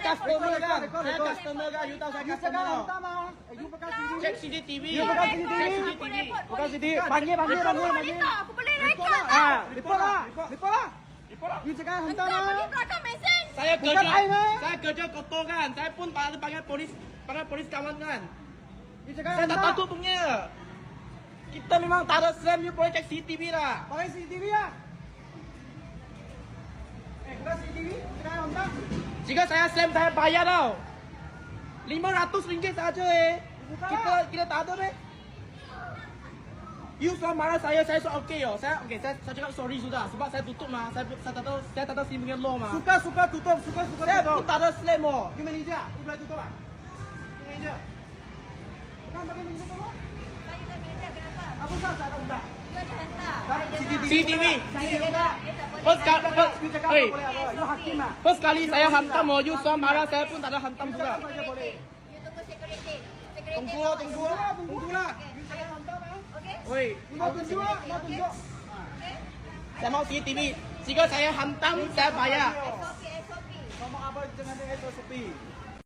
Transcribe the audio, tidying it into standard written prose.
customer kan? Saya customer kan? You tahu saya customer tau? Cek CCTV. Cek CCTV. Bukan sini. Panggil. Aku boleh rekod. Report lah. You cakap hantar Pergi lah. belakang mesin. Saya Bukan kerja. I, meh. Saya kerja kotor kan? Saya pun panggil polis kawan kan? You cakap Saya tak hantar. takut punya. Kita memang tak ada SLAM, you boleh cek CCTV lah. Pakai CCTV lah. Bukan CCTV. Cakap hantar. Jika saya SLAM, saya bayar tau. RM500 saja Kita tak ada meh. You so marah saya so okey yo. Saya cakap sorry sudah sebab saya tutup mah. Saya tak tahu sini punya law mah. Suka tutup. Saya pun tak ada SLAM oh. You manager. You boleh tutup lah. Manager. Bukan pakai manager tu. Saya tak beza kenapa? Apa sahaja saya tak undang. You ada hantar. CCTV. Saya undang. First You cakap kali, apa boleh apa. You hakim lah. first kali saya hantam oh. You so marah saya pun tak ada hantam You juga. cakap saja boleh. You tunggu security. Tunggu lah. You cakap hantar lah. Okey? Oi, Mau tunjuk lah. Mau tunjuk. saya mau CCTV. Jika saya hantam, saya bayar. SOP. Ngomong apa jangan ada SOP.